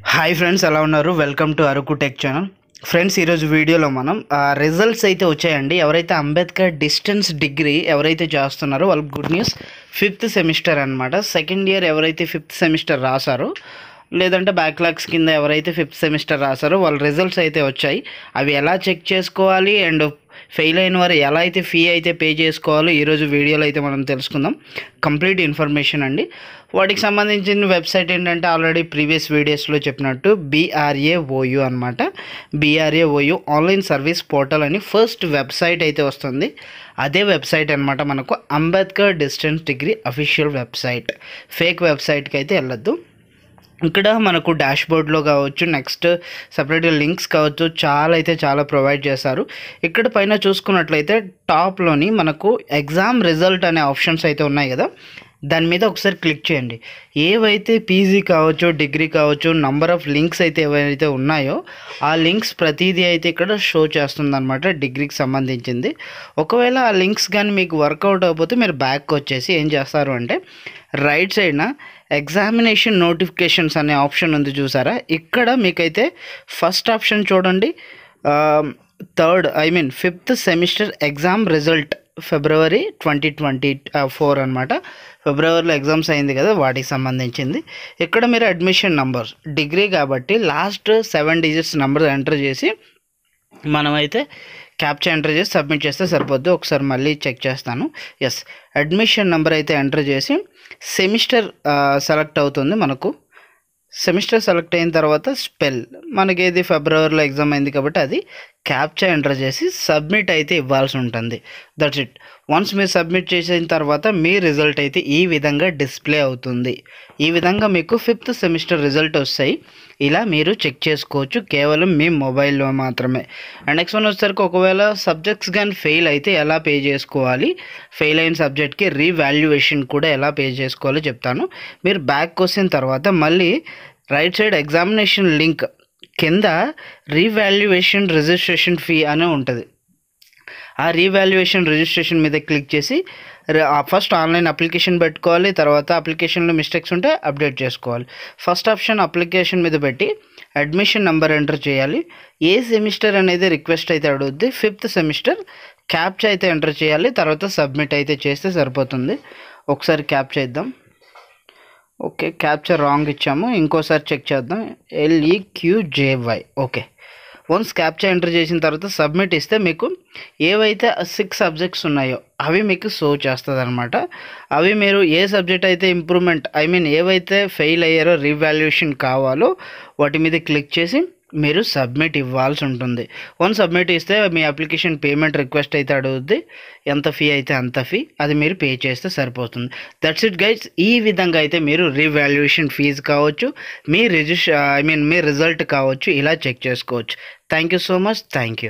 Hi friends, ఎలా ఉన్నారు? Welcome to Araku tech channel. Friends, ఈరోజు వీడియోలో మనం రిజల్ట్స్ అయితే వచ్చాయండి. ఎవరైతే అంబేద్కర్ డిస్టెన్స్ డిగ్రీ ఎవరైతే చేస్తున్నారో వాళ్ళకి గుడ్ న్యూస్. 5th సెమిస్టర్ అనమాట. సెకండ్ ఇయర్ ఎవరైతే 5th సెమిస్టర్ రాశారో, లేదంటే బ్యాక్లాగ్స్ కింద ఎవరైతే 5th సెమిస్టర్ రాశారో వాళ్ళ రిజల్ట్స్ అయితే వచ్చాయి. అవి ఎలా చెక్ చేసుకోవాలి అండ్ ఫెయిల్ అయిన వారు ఎలా అయితే ఫీ అయితే పే చేసుకోవాలో ఈరోజు వీడియోలో అయితే మనం తెలుసుకుందాం. కంప్లీట్ ఇన్ఫర్మేషన్ అండి. వాటికి సంబంధించిన వెబ్సైట్ ఏంటంటే ఆల్రెడీ ప్రీవియస్ వీడియోస్లో చెప్పినట్టు BRAOU అనమాట. BRAOU ఆన్లైన్ సర్వీస్ పోర్టల్ అని ఫస్ట్ వెబ్సైట్ అయితే వస్తుంది. అదే వెబ్సైట్ అనమాట మనకు Ambedkar distance degree official website. Fake వెబ్సైట్కి అయితే వెళ్ళొద్దు. ఇక్కడ మనకు డాష్బోర్డ్లో కావచ్చు, నెక్స్ట్ సపరేట్గా లింక్స్ కావచ్చు, చాలా ప్రొవైడ్ చేశారు. ఇక్కడ పైన చూసుకున్నట్లయితే టాప్లోని మనకు ఎగ్జామ్ రిజల్ట్ అనే ఆప్షన్స్ అయితే ఉన్నాయి కదా, దాని మీద ఒకసారి క్లిక్ చేయండి. ఏవైతే పీజీ కావచ్చు, డిగ్రీ కావచ్చు, నంబర్ ఆఫ్ లింక్స్ అయితే ఏవైతే ఉన్నాయో ఆ లింక్స్ ప్రతిదీ అయితే ఇక్కడ షో చేస్తుంది అనమాట, డిగ్రీకి సంబంధించింది. ఒకవేళ ఆ లింక్స్ కానీ మీకు వర్కౌట్ అయిపోతే మీరు బ్యాక్ వచ్చేసి ఏం చేస్తారు అంటే రైట్ సైడ్న ఎగ్జామినేషన్ నోటిఫికేషన్స్ అనే ఆప్షన్ ఉంది చూసారా, ఇక్కడ మీకైతే ఫస్ట్ ఆప్షన్ చూడండి. 5th semester exam result February 2024 అనమాట. ఫిబ్రవరిలో ఎగ్జామ్స్ అయింది కదా, వాటికి సంబంధించింది. ఇక్కడ మీరు అడ్మిషన్ నంబర్స్ డిగ్రీ కాబట్టి లాస్ట్ 7 డిజిట్స్ నెంబర్ ఎంటర్ చేసి మనమైతే క్యాప్చా ఎంటర్ చేసి సబ్మిట్ చేస్తే సరిపోద్ది. ఒకసారి మళ్ళీ చెక్ చేస్తాను. ఎస్, అడ్మిషన్ నెంబర్ అయితే ఎంటర్ చేసి సెమిస్టర్ సెలెక్ట్ అవుతుంది. మనకు సెమిస్టర్ సెలెక్ట్ అయిన తర్వాత స్పెల్ మనకి ఏది ఫిబ్రవరిలో ఎగ్జామ్ అయింది కాబట్టి అది క్యాప్చా ఎంటర్ చేసి సబ్మిట్ అయితే ఇవ్వాల్సి ఉంటుంది. That's it. వన్స్ మీరు సబ్మిట్ చేసిన తర్వాత మీ రిజల్ట్ అయితే ఈ విధంగా డిస్ప్లే అవుతుంది. ఈ విధంగా మీకు 5th సెమిస్టర్ రిజల్ట్ వస్తాయి. ఇలా మీరు చెక్ చేసుకోవచ్చు కేవలం మీ మొబైల్లో మాత్రమే. అండ్ నెక్స్ట్ వన్ వచ్చేసరికి ఒకవేళ సబ్జెక్ట్స్ కానీ ఫెయిల్ అయితే ఎలా పే చేసుకోవాలి, ఫెయిల్ అయిన సబ్జెక్ట్కి రీవాల్యుయేషన్ కూడా ఎలా పే చేసుకోవాలో చెప్తాను. మీరు బ్యాక్ వచ్చిన తర్వాత మళ్ళీ రైట్ సైడ్ ఎగ్జామినేషన్ లింక్ కింద రీవాల్యుయేషన్ రిజిస్ట్రేషన్ ఫీ అనే ఉంటుంది. ఆ రీవాల్యుయేషన్ రిజిస్ట్రేషన్ మీద క్లిక్ చేసి ఫస్ట్ ఆన్లైన్ అప్లికేషన్ పెట్టుకోవాలి. తర్వాత అప్లికేషన్లో మిస్టేక్స్ ఉంటే అప్డేట్ చేసుకోవాలి. ఫస్ట్ ఆప్షన్ అప్లికేషన్ మీద పెట్టి అడ్మిషన్ నెంబర్ ఎంటర్ చేయాలి. ఏ సెమిస్టర్ అనేది రిక్వెస్ట్ అయితే అడుగుద్ది, 5th సెమిస్టర్ క్యాప్చా అయితే ఎంటర్ చేయాలి. తర్వాత సబ్మిట్ అయితే చేస్తే సరిపోతుంది. ఒకసారి క్యాప్చా ఇద్దాం. ఓకే, క్యాప్చా రాంగ్ ఇచ్చాము. ఇంకోసారి చెక్ చేద్దాం. LEQJY. Okay, once captcha enter చేసిన తర్వాత సబ్మిట్ ఇస్తే మీకు ఏవైతే 6 సబ్జెక్ట్స్ ఉన్నాయో అవి మీకు షో చేస్తుంది అనమాట. అవి మీరు ఏ సబ్జెక్ట్ అయితే ఇంప్రూవ్మెంట్ ఏవైతే ఫెయిల్ అయ్యారో రీవాల్యుయేషన్ కావాలో వాటి మీద క్లిక్ చేసి మీరు సబ్మిట్ ఇవ్వాల్సి ఉంటుంది. వన్ సబ్మిట్ ఇస్తే మీ అప్లికేషన్ పేమెంట్ రిక్వెస్ట్ అయితే అడుగుద్ది. ఎంత ఫీ అయితే అంత ఫీ అది మీరు పే చేస్తే సరిపోతుంది. That's it guides. ఈ విధంగా అయితే మీరు రీవాల్యుయేషన్ ఫీజు కావచ్చు, మీ మీ రిజల్ట్ కావచ్చు ఇలా చెక్ చేసుకోవచ్చు. Thank you so much. Thank you.